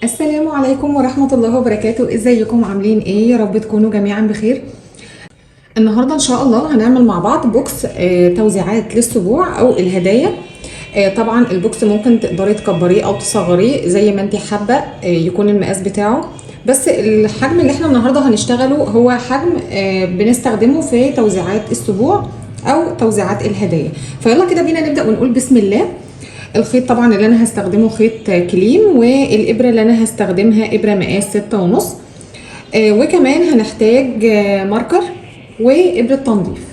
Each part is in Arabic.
السلام عليكم ورحمة الله وبركاته. ازيكم عاملين ايه؟ يا رب تكونوا جميعا بخير. النهاردة ان شاء الله هنعمل مع بعض بوكس توزيعات للسبوع او الهدايا. طبعا البوكس ممكن تقدري تكبريه او تصغريه زي ما انت حابة يكون المقاس بتاعه. بس الحجم اللي احنا النهاردة هنشتغله هو حجم بنستخدمه في توزيعات السبوع او توزيعات الهدايا. فيلا كده بينا نبدأ ونقول بسم الله. الخيط طبعا اللي انا هستخدمه خيط كليم، والابره اللي انا هستخدمها ابره مقاس 6.5. وكمان هنحتاج ماركر وابره تنظيف.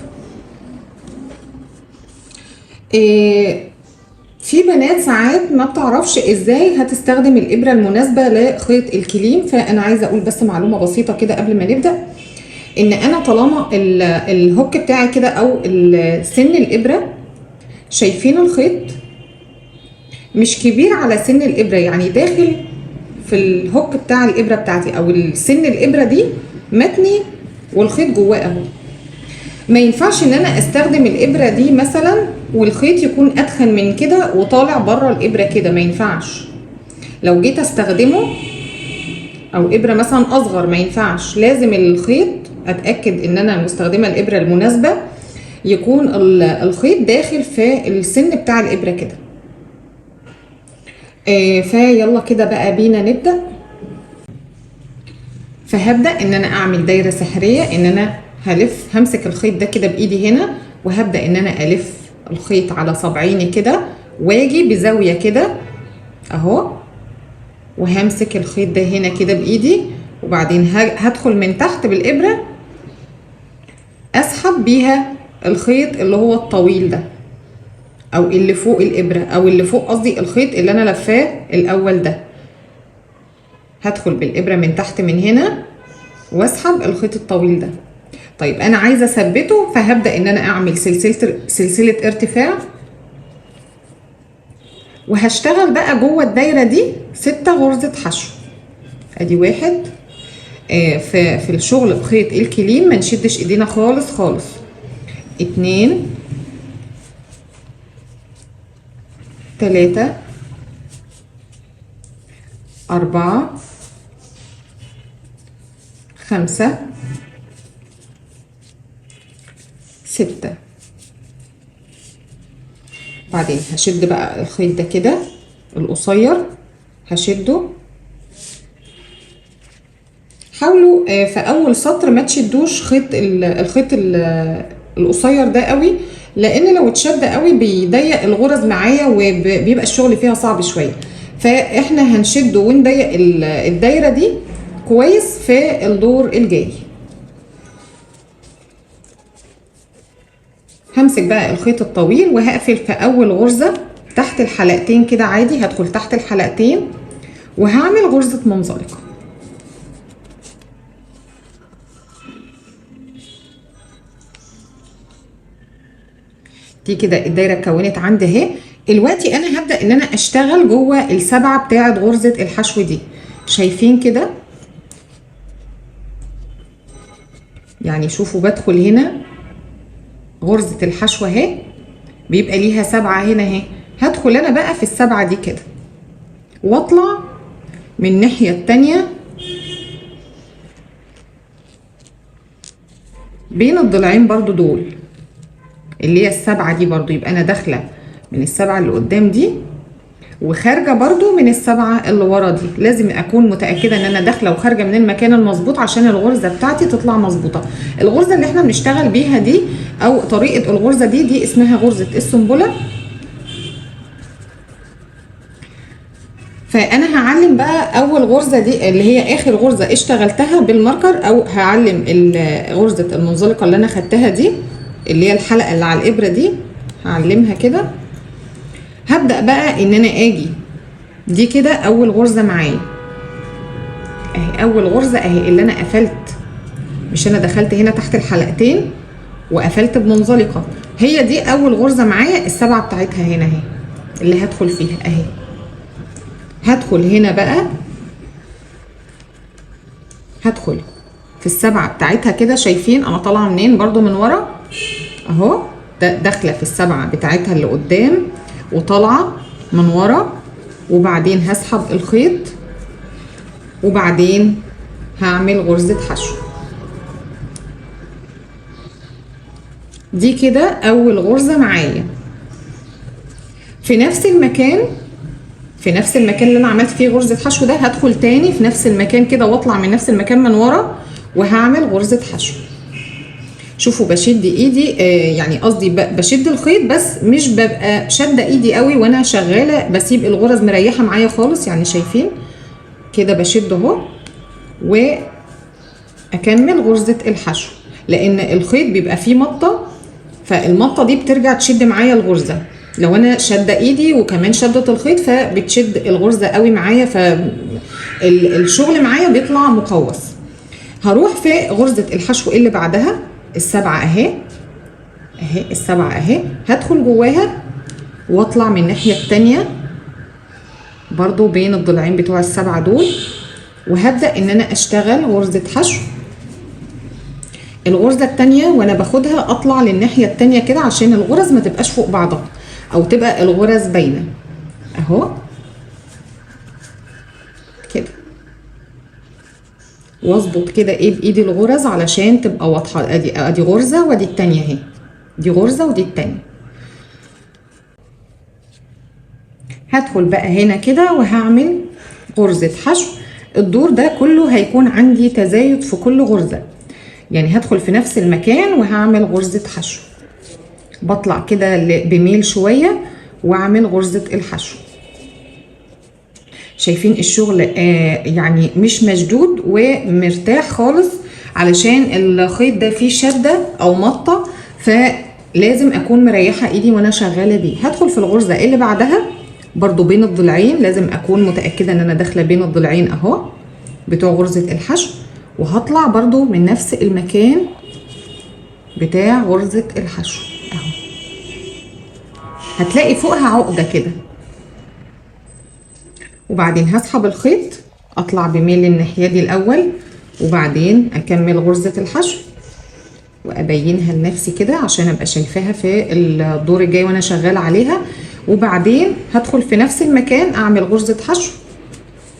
في بنات ساعات ما بتعرفش ازاي هتستخدم الابره المناسبه لخيط الكليم، فانا عايزه اقول بس معلومه بسيطه كده قبل ما نبدا، ان انا طالما الهوك بتاعي كده او سن الابره، شايفين الخيط مش كبير على سن الابره، يعني داخل في الهوك بتاع الابره بتاعتي او سن الابره دي متني والخيط جواه اهو. ما ينفعش ان انا استخدم الابره دي مثلا والخيط يكون اتخن من كده وطالع بره الابره كده، ما ينفعش. لو جيت استخدمه او ابره مثلا اصغر ما ينفعش، لازم الخيط اتاكد ان انا مستخدمه الابره المناسبه، يكون الخيط داخل في السن بتاع الابره كده. فيلا كده بقى بينا نبدأ. فهبدأ ان انا اعمل دايرة سحرية، ان انا همسك الخيط ده كده بايدي هنا، وهبدأ ان انا الف الخيط على صبعيني كده، واجي بزاوية كده اهو، وهمسك الخيط ده هنا كده بايدي، وبعدين هدخل من تحت بالابرة اسحب بيها الخيط اللي هو الطويل ده، او اللي فوق الابرة، او اللي فوق قصدي الخيط اللي انا لفاه الاول ده. هدخل بالابره من تحت من هنا واسحب الخيط الطويل ده. طيب انا عايزه اثبته، فهبدا ان انا اعمل سلسله ارتفاع، وهشتغل بقى جوه الدايره دي 6 غرزه حشو. ادي واحد. في الشغل بخيط الكليم ما نشدش ايدينا خالص خالص. 2 3 4 5 6. بعدين هشد بقى الخيط ده كده القصير، هشده. حاولوا في اول سطر ما تشدوش الخيط القصير ده قوي، لان لو اتشد قوي بيضيق الغرز معايا وبيبقى الشغل فيها صعب شويه. فاحنا هنشده ونضيق الدايره دي كويس في الدور الجاي. همسك بقى الخيط الطويل وهقفل في اول غرزه تحت الحلقتين كده عادي، هدخل تحت الحلقتين وهعمل غرزه منزلقه. دي كده الدايره اتكونت عندي اهي. دلوقتي انا هبدا ان انا اشتغل جوه السبعه بتاعه غرزه الحشو دي، شايفين كده؟ يعني شوفوا، بدخل هنا غرزه الحشو اهي، بيبقى ليها 7 هنا اهي. هدخل انا بقى في السبعه دي كده واطلع من الناحيه التانيه بين الضلعين برضو دول اللي هي السبعه دي برضو. يبقى انا داخله من السبعه اللي قدام دي وخارجه برضو من السبعه اللي ورا دي. لازم اكون متاكده ان انا داخله وخارجه من المكان المظبوط عشان الغرزه بتاعتي تطلع مظبوطه. الغرزه اللي احنا بنشتغل بيها دي او طريقه الغرزه دي اسمها غرزه السنبله. فانا هعلم بقى اول غرزه دي اللي هي اخر غرزه اشتغلتها بالماركر، او هعلم غرزه المنزلقه اللي انا خدتها دي اللي هي الحلقه اللي على الابره دي، هعلمها كده. هبدا بقى ان انا اجي دي كده اول غرزه معايا اهي، اول غرزه اهي اللي انا قفلت، مش انا دخلت هنا تحت الحلقتين وقفلت بمنزلقه، هي دي اول غرزه معايا السبعه بتاعتها هنا اهي اللي هدخل فيها اهي. هدخل هنا بقى، هدخل في السبعه بتاعتها كده. شايفين انا طالعه منين؟ برضو من ورا اهو، داخله في السبعه بتاعتها اللي قدام وطالعه من ورا، وبعدين هسحب الخيط وبعدين هعمل غرزة حشو. دي كده اول غرزة معايا. في نفس المكان اللي انا عملت فيه غرزة حشو ده هدخل تاني في نفس المكان كده واطلع من نفس المكان من ورا وهعمل غرزة حشو. شوفوا بشد ايدي، يعني قصدي بشد الخيط بس مش ببقى شادة ايدي قوي وانا شغالة، بسيب الغرز مريحة معايا خالص. يعني شايفين كده بشد اهو واكمل غرزة الحشو، لان الخيط بيبقى فيه مطة، فالمطة دي بترجع تشد معايا الغرزة. لو انا شادة ايدي وكمان شدت الخيط فبتشد الغرزة قوي معايا، فالشغل معايا بيطلع مقوس. هروح في غرزة الحشو اللي بعدها السبعة اهي السبعة اهي، هدخل جواها واطلع من الناحية التانية برضو بين الضلعين بتوع السبعة دول، وهبدأ ان انا اشتغل غرزة حشو. الغرزة التانية وانا باخدها اطلع للناحية التانية كده عشان الغرز ما تبقاش فوق بعضها او تبقى الغرز باينة اهو كده، واظبط كده ايه بايدي الغرز علشان تبقى واضحة. ادي غرزة وادي التانية اهي، دي غرزة ودي التانية. هدخل بقى هنا كده وهعمل غرزة حشو. الدور ده كله هيكون عندي تزايد في كل غرزة، يعني هدخل في نفس المكان وهعمل غرزة حشو، بطلع كده بميل شوية واعمل غرزة الحشو. شايفين الشغل يعني مش مشدود ومرتاح خالص، علشان الخيط ده فيه شدة او مطة، فلازم اكون مريحة ايدي وانا شغالة بيه. هدخل في الغرزة اللي بعدها برضو بين الضلعين، لازم اكون متأكدة ان انا داخلة بين الضلعين اهو بتوع غرزة الحشو، وهطلع برضو من نفس المكان بتاع غرزة الحشو اهو. هتلاقي فوقها عقدة كده، وبعدين هسحب الخيط اطلع بميل الناحية دي الاول، وبعدين اكمل غرزة الحشو وابينها لنفسي كده عشان ابقى شايفاها في الدور الجاي وانا شغالة عليها. وبعدين هدخل في نفس المكان اعمل غرزة حشو.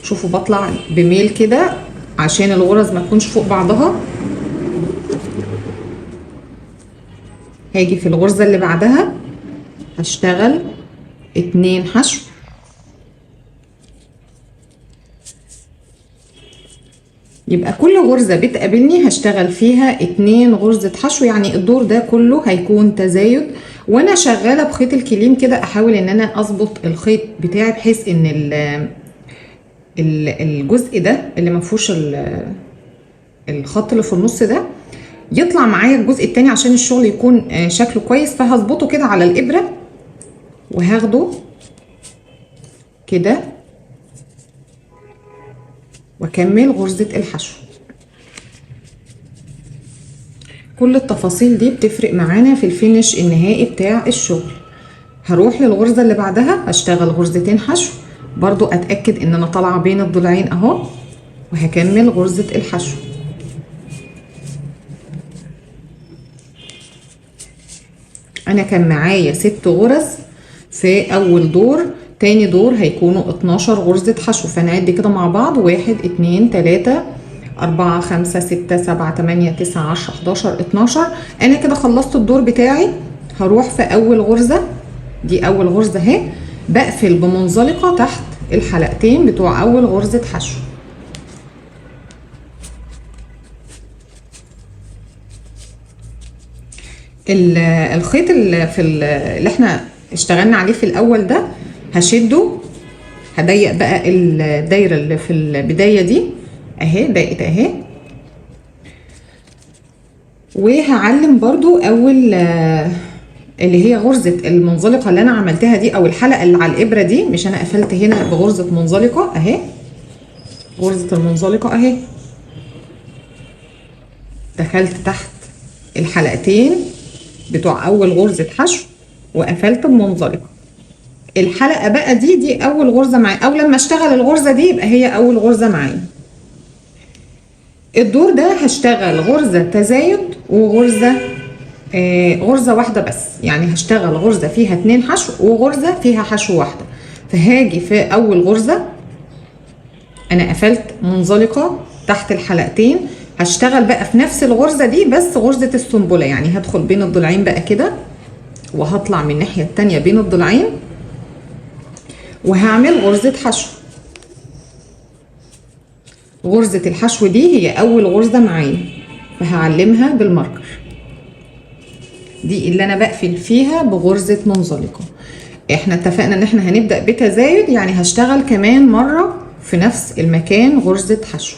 شوفوا بطلع بميل كده عشان الغرز ما تكونش فوق بعضها. هاجي في الغرزة اللي بعدها هشتغل 2 حشو، يبقى كل غرزة بتقابلني هشتغل فيها 2 غرزة حشو. يعني الدور ده كله هيكون تزايد، وانا شغالة بخيط الكليم كده احاول ان انا اظبط الخيط بتاعي بحيث ان الجزء ده اللي مفهوش الخط اللي في النص ده يطلع معايا الجزء التاني عشان الشغل يكون شكله كويس. فهظبطه كده على الابرة وهاخده كده واكمل غرزة الحشو. كل التفاصيل دي بتفرق معانا في الفينش النهائي بتاع الشغل. هروح للغرزة اللي بعدها هشتغل غرزتين حشو، برضو اتأكد ان انا طالعة بين الضلعين اهو، وهكمل غرزة الحشو. انا كان معايا 6 غرز في اول دور، تاني دور هيكونوا 12 غرزة حشو. فنعد كده مع بعض 1 2 3 4 5 6 7 8 9 10 11 12. انا كده خلصت الدور بتاعي. هروح في اول غرزة، دي اول غرزة اهي، بقفل بمنزلقة تحت الحلقتين بتوع اول غرزة حشو. الخيط اللي احنا اشتغلنا عليه في الاول ده هشده، هضيق بقى الدايره اللي في البدايه دي اهي، ضيقت اهي، وهعلم برضو اول اللي هي غرزه المنزلقه اللي انا عملتها دي، او الحلقه اللي على الابره دي. مش انا قفلت هنا بغرزه منزلقه اهي، غرزه المنزلقه اهي، دخلت تحت الحلقتين بتوع اول غرزه حشو وقفلت بمنزلقه. الحلقه بقى دي اول غرزه معايا، او لما اشتغل الغرزه دي يبقى هي اول غرزه معايا. الدور ده هشتغل غرزه تزايد وغرزه غرزه واحده بس، يعني هشتغل غرزه فيها 2 حشو وغرزه فيها حشو واحده. فهاجي في اول غرزه انا قفلت منزلقه تحت الحلقتين. هشتغل بقى في نفس الغرزه دي بس غرزه السنبله، يعني هدخل بين الضلعين بقى كده وهطلع من الناحيه التانيه بين الضلعين وهعمل غرزه حشو. غرزه الحشو دي هي اول غرزه معايا، فهعلمها بالماركر. دي اللي انا بقفل فيها بغرزه منزلقه. احنا اتفقنا ان احنا هنبدا بتزايد، يعني هشتغل كمان مره في نفس المكان غرزه حشو.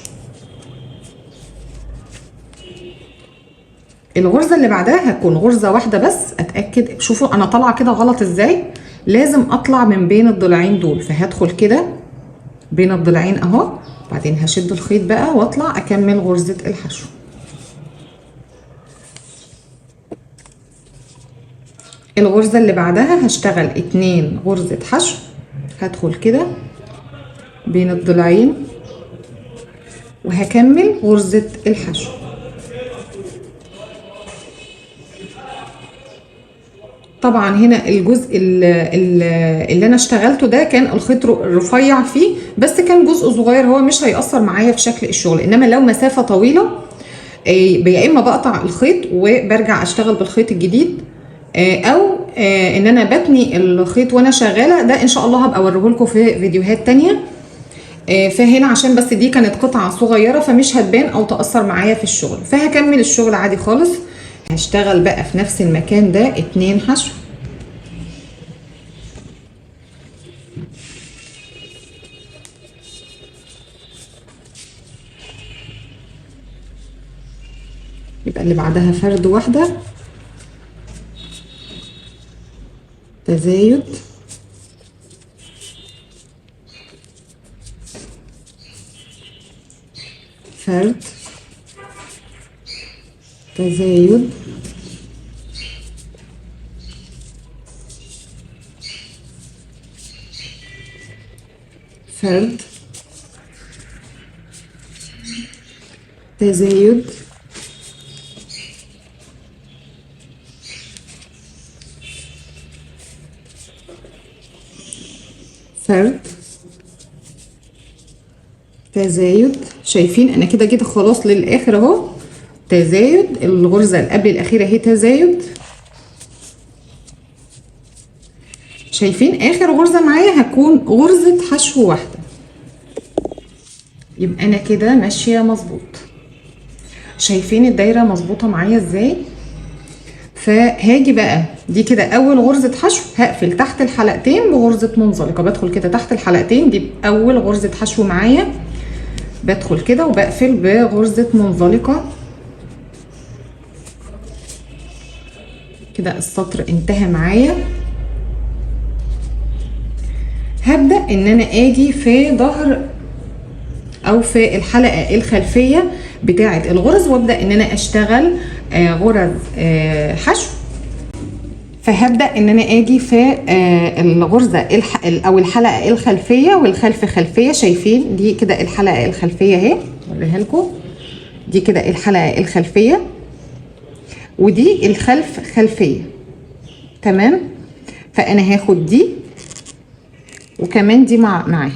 الغرزه اللي بعدها هتكون غرزه واحده بس. اتاكد، شوفوا انا طالعه كده غلط ازاي، لازم اطلع من بين الضلعين دول، فهدخل كده بين الضلعين اهو، بعدين هشد الخيط بقى واطلع اكمل غرزه الحشو. الغرزه اللي بعدها هشتغل 2 غرزه حشو، هدخل كده بين الضلعين وهكمل غرزه الحشو. طبعا هنا الجزء اللي انا اشتغلته ده كان الخيط رفيع فيه، بس كان جزء صغير هو مش هيأثر معايا في شكل الشغل. انما لو مسافة طويلة يا اما بقطع الخيط وبرجع اشتغل بالخيط الجديد، او ان انا بتني الخيط وانا شغالة. ده ان شاء الله هبقى اوريه لكم في فيديوهات تانية. فهنا عشان بس دي كانت قطعة صغيرة فمش هتبان او تأثر معايا في الشغل، فهكمل الشغل عادي خالص. هشتغل بقى في نفس المكان ده 2 حشو. يبقى اللي بعدها فرد واحدة، تزايد، فرد، تزايد، فرد، تزايد، فرد، تزايد. شايفين انا كده كده خلاص للاخر اهو. تزايد، الغرزه اللي قبل الاخيره اهي تزايد. شايفين اخر غرزه معايا هتكون غرزه حشو واحده. يبقى انا كده ماشيه مظبوط. شايفين الدايره مظبوطه معايا ازاي؟ فهاجي بقى دي كده اول غرزه حشو، هقفل تحت الحلقتين بغرزه منزلقه. بدخل كده تحت الحلقتين، دي اول غرزه حشو معايا، بدخل كده وبقفل بغرزه منزلقه. كده السطر انتهى معايا. هبدا ان انا اجي في ظهر او في الحلقه الخلفيه بتاعه الغرز، وابدا ان انا اشتغل غرز حشو. فهبدا ان انا اجي في الغرزه او الحلقه الخلفيه والخلف خلفيه. شايفين دي كده الحلقه الخلفيه اهي، اوريها لكم. دي كده الحلقه الخلفيه ودي الخلف خلفيه. تمام. فانا هاخد دي وكمان دي معاها،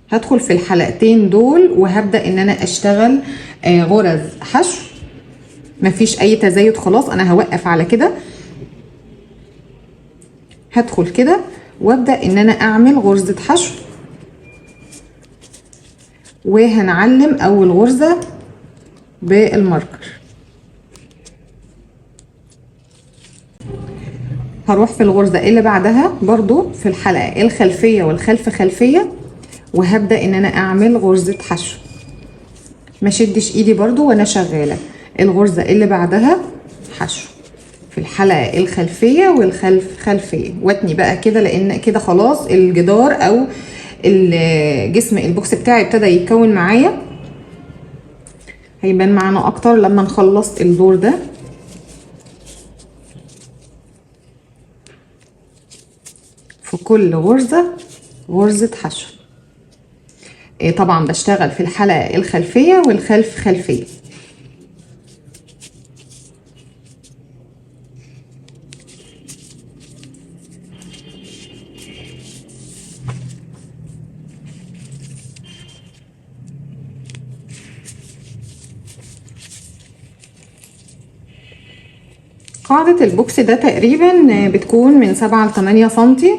هدخل في الحلقتين دول وهبدا ان انا اشتغل غرز حشو. مفيش اي تزايد خلاص، انا هوقف على كده. هدخل كده وابدا ان انا اعمل غرزه حشو، وهنعلم اول غرزه بالماركر. هروح في الغرزه اللي بعدها برضو في الحلقه الخلفيه والخلف خلفيه، وهبدا ان انا اعمل غرزه حشو. ما شدش ايدي برضو وانا شغاله. الغرزه اللي بعدها حشو في الحلقه الخلفيه والخلف خلفيه، واتني بقى كده لان كده خلاص الجدار او الجسم البوكس بتاعي ابتدى يتكون معايا. هيبان معانا اكتر لما نخلص الدور ده. في كل غرزه غرزه حشو. طبعا بشتغل في الحلقه الخلفيه والخلف خلفيه. قاعدة البوكس ده تقريبا بتكون من 7 ل 8 سنتي.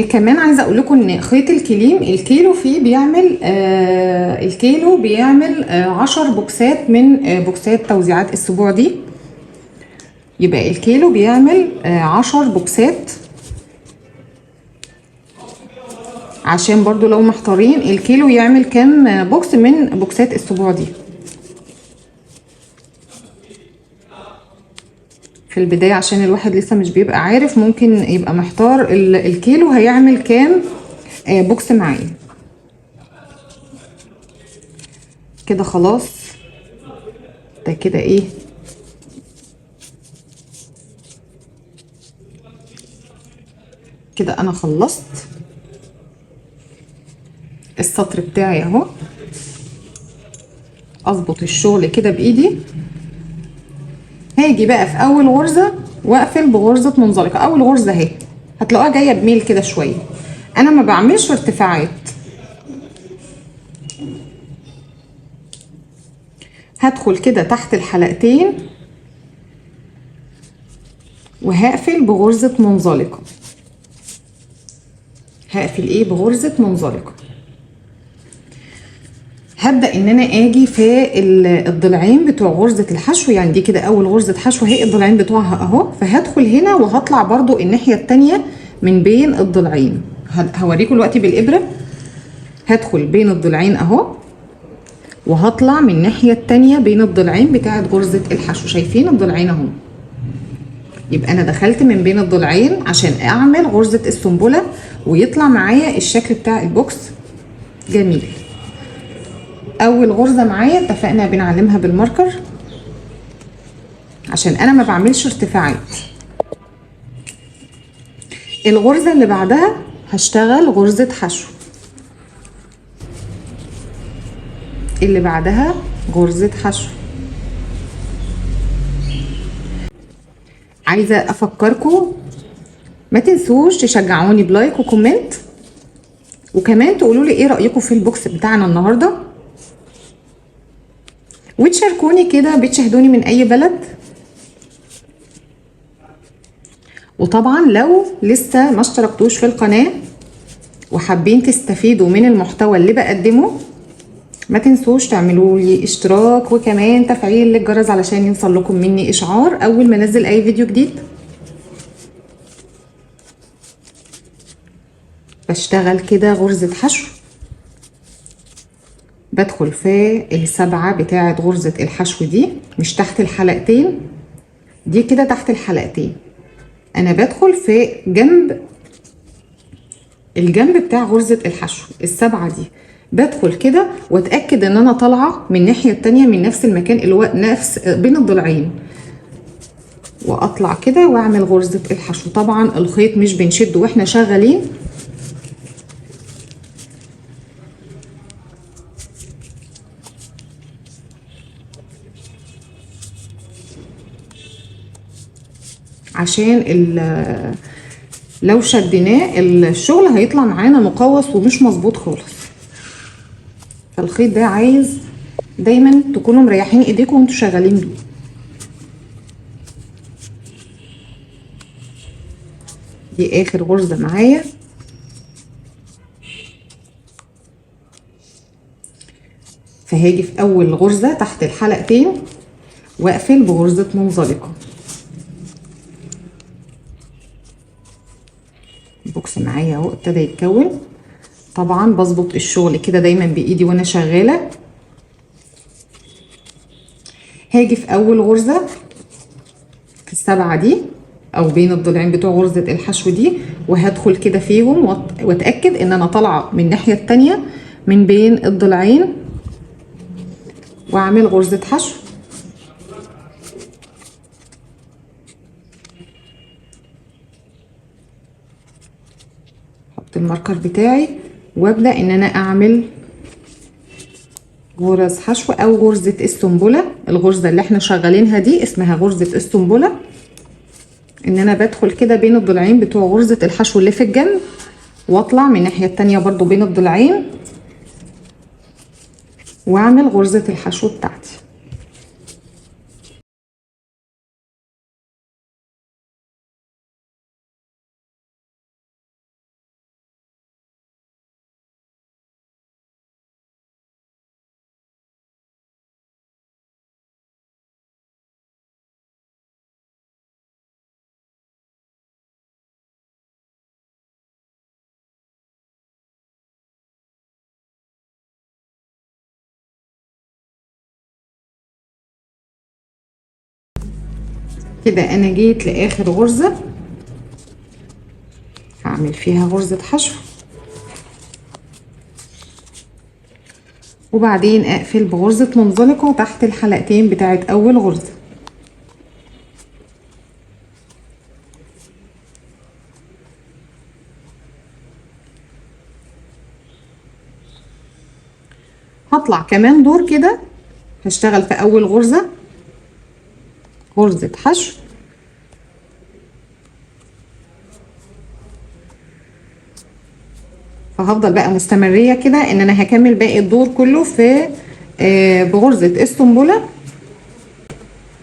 كمان عايزه اقول لكم ان خيط الكليم الكيلو فيه بيعمل الكيلو بيعمل 10 بوكسات من بوكسات توزيعات السبوع دي. يبقى الكيلو بيعمل 10 بوكسات. عشان برضو لو محتارين الكيلو يعمل كام بوكس من بوكسات السبوع دي. في البداية عشان الواحد لسه مش بيبقى عارف، ممكن يبقى محتار الكيلو هيعمل كام بوكس معايا. كده خلاص، ده كده ايه، كده انا خلصت السطر بتاعي اهو. اظبط الشغل كده بايدي. هاجي بقى في اول غرزة واقفل بغرزة منزلقة. اول غرزة اهي هتلاقوها جاية بميل كده شوية. انا ما بعملش ارتفاعات، هدخل كده تحت الحلقتين وهقفل بغرزة منزلقة. هقفل ايه بغرزة منزلقة. هبدأ ان انا اجي في الضلعين بتوع غرزة الحشو. يعني دي كده اول غرزة حشو اهي، الضلعين بتوعها اهو. فهدخل هنا وهطلع برضو الناحية التانية من بين الضلعين. هوريكم دلوقتي بالابرة. هدخل بين الضلعين اهو وهطلع من الناحية التانية بين الضلعين بتاعت غرزة الحشو. شايفين الضلعين اهو. يبقى انا دخلت من بين الضلعين عشان اعمل غرزة السنبلة ويطلع معايا الشكل بتاع البوكس جميل. اول غرزة معايا اتفقنا بنعلمها بالماركر عشان انا ما بعملش ارتفاعات. الغرزة اللي بعدها هشتغل غرزة حشو، اللي بعدها غرزة حشو. عايزة افكركم ما تنسوش تشجعوني بلايك وكومنت، وكمان تقولوا لي ايه رأيكم في البوكس بتاعنا النهاردة، وتشاركوني كده بتشاهدوني من اي بلد. وطبعا لو لسه ما اشتركتوش في القناة وحابين تستفيدوا من المحتوى اللي بقدمه، ما تنسوش تعملوا لي اشتراك وكمان تفعيل للجرس علشان يوصل لكم مني اشعار اول ما انزل اي فيديو جديد. بشتغل كده غرزة حشو، بدخل في السبعة بتاعة غرزة الحشو دي، مش تحت الحلقتين دي، كده تحت الحلقتين. انا بدخل في الجنب بتاع غرزة الحشو السبعة دي. بدخل كده واتأكد ان انا طالعة من الناحية التانية من نفس المكان اللي هو نفس بين الضلعين، واطلع كده واعمل غرزة الحشو. طبعا الخيط مش بنشده واحنا شغالين، عشان لو شديناه الشغل هيطلع معانا مقوس ومش مظبوط خالص. فالخيط ده عايز دايما تكونوا مريحين ايديكم وانتوا شغالين بيه. دي اخر غرزة معايا. فهاجي في اول غرزة تحت الحلقتين واقفل بغرزة منزلقة. البوكس معايا اهو ابتدى يتكون. طبعا بظبط الشغل كده دايما بايدي وانا شغالة. هاجي في اول غرزة في السبعة دي او بين الضلعين بتوع غرزة الحشو دي، وهدخل كده فيهم واتأكد ان انا طالعة من الناحية التانية من بين الضلعين واعمل غرزة حشو. احط الماركر بتاعي وابدأ ان انا اعمل غرز حشو او غرزة السنبلة. الغرزة اللي احنا شغالينها دي اسمها غرزة السنبلة. ان انا بدخل كده بين الضلعين بتوع غرزة الحشو اللي في الجنب، واطلع من الناحية التانية برضو بين الضلعين واعمل غرزة الحشو بتاعتي. كده انا جيت لاخر غرزة هعمل فيها غرزة حشو، وبعدين اقفل بغرزة منزلقة تحت الحلقتين بتاعت اول غرزة. هطلع كمان دور كده، هشتغل في اول غرزة غرزة حشو، فهفضل بقى مستمرية كده ان انا هكمل باقي الدور كله في بغرزة السنبلة.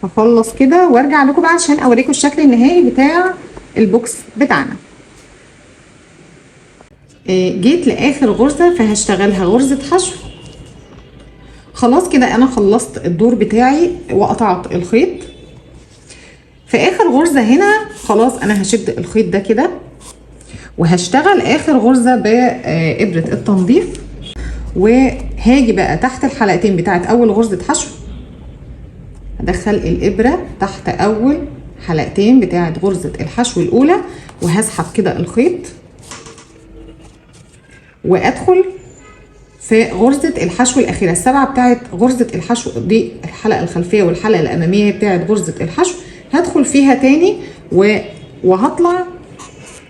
هخلص كده وارجع لكم بقى عشان اوريكم الشكل النهائي بتاع البوكس بتاعنا. جيت لاخر غرزة فهشتغلها غرزة حشو. خلاص كده انا خلصت الدور بتاعي وقطعت الخيط. في اخر غرزة هنا خلاص انا هشد الخيط ده كده وهشتغل اخر غرزة بإبرة التنظيف، وهاجي بقى تحت الحلقتين بتاعت اول غرزة حشو، هدخل الابرة تحت اول حلقتين بتاعت غرزة الحشو الاولى وهسحب كده الخيط وادخل في غرزة الحشو الاخيرة. السبعة بتاعت غرزة الحشو دي الحلقة الخلفية والحلقة الامامية بتاعت غرزة الحشو، هدخل فيها تاني وهطلع،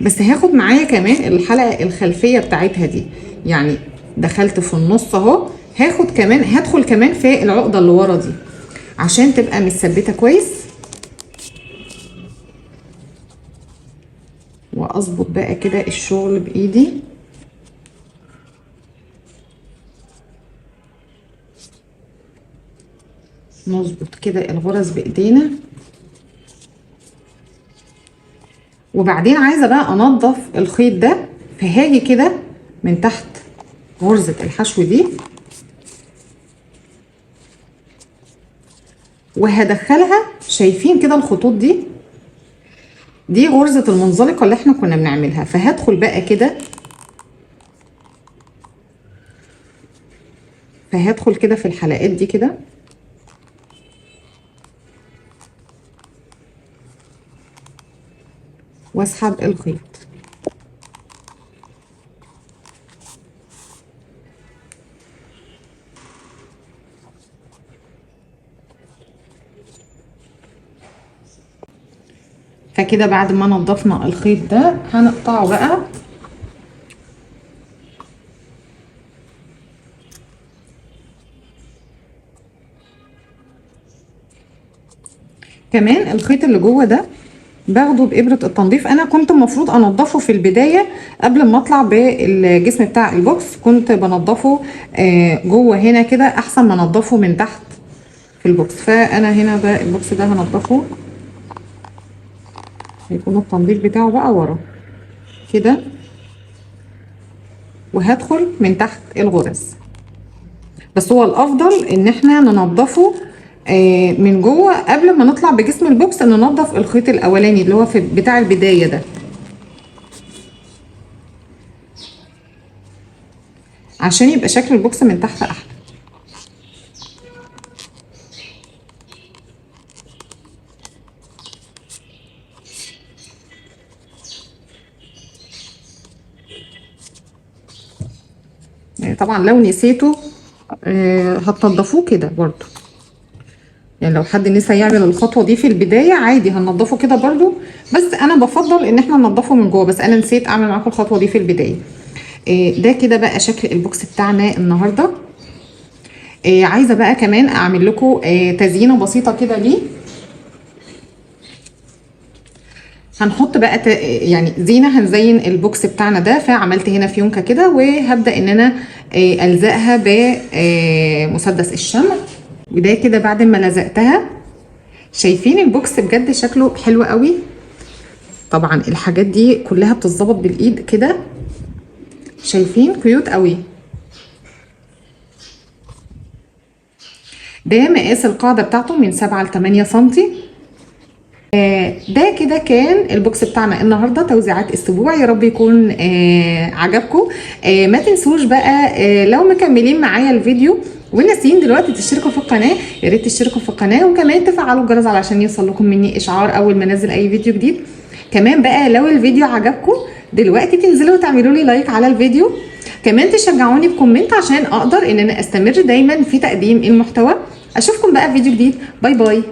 بس هاخد معايا كمان الحلقة الخلفية بتاعتها دي، يعني دخلت في النص اهو، هاخد كمان هدخل كمان في العقدة اللي ورا دي عشان تبقى متثبتة كويس، واظبط بقى كده الشغل بايدي. نظبط كده الغرز بايدينا، وبعدين عايزه بقى انضف الخيط ده، فهاجي كده من تحت غرزه الحشو دي وهدخلها. شايفين كده الخطوط دي غرزه المنزلقه اللي احنا كنا بنعملها، فهدخل بقى كده في الحلقات دي كده واسحب الخيط. فكده بعد ما نضفنا الخيط ده هنقطعه بقى. كمان الخيط اللي جوه ده باخده بإبرة التنظيف. انا كنت المفروض انضفه في البداية قبل ما اطلع بالجسم بتاع البوكس، كنت بنضفه جوه هنا كده احسن ما انضفه من تحت في البوكس. فانا هنا بقى البوكس ده هنضفه، هيكون التنظيف بتاعه بقى ورا كده، وهدخل من تحت الغرز. بس هو الافضل ان احنا ننضفه من جوه قبل ما نطلع بجسم البوكس، ننضف الخيط الاولاني اللي هو في بتاع البدايه ده عشان يبقى شكل البوكس من تحت احلى. طبعا لو نسيته هتنضفوه كده برضو، يعني لو حد نسى يعمل الخطوه دي في البدايه عادي هننضفه كده برضو، بس انا بفضل ان احنا ننضفه من جوه، بس انا نسيت اعمل معاكم الخطوه دي في البدايه. ده كده بقى شكل البوكس بتاعنا النهارده. عايزه بقى كمان اعمل لكم تزيينه بسيطه كده ليه. هنحط بقى يعني زينه، هنزين البوكس بتاعنا ده. فعملت هنا فيونكه كده، وهبدا ان انا الزقها بمسدس الشمع. وده كده بعد ما لزقتها. شايفين البوكس بجد شكله حلو قوي. طبعا الحاجات دي كلها بتتظبط بالايد كده. شايفين كيوت قوي. ده مقاس القاعده بتاعته من 7 ل 8 سنتي. ده كده كان البوكس بتاعنا النهارده، توزيعات اسبوع. يا رب يكون عجبكم. ما تنسوش بقى لو مكملين معايا الفيديو وناسيين دلوقتي تشتركوا في القناه، يا ريت تشتركوا في القناه، وكمان تفعلوا الجرس علشان يوصل لكم مني اشعار اول ما انزل اي فيديو جديد. كمان بقى لو الفيديو عجبكم دلوقتي تنزلوا وتعملوا لي لايك على الفيديو، كمان تشجعوني بكومنت عشان اقدر ان انا استمر دايما في تقديم المحتوى. اشوفكم بقى في فيديو جديد. باي باي.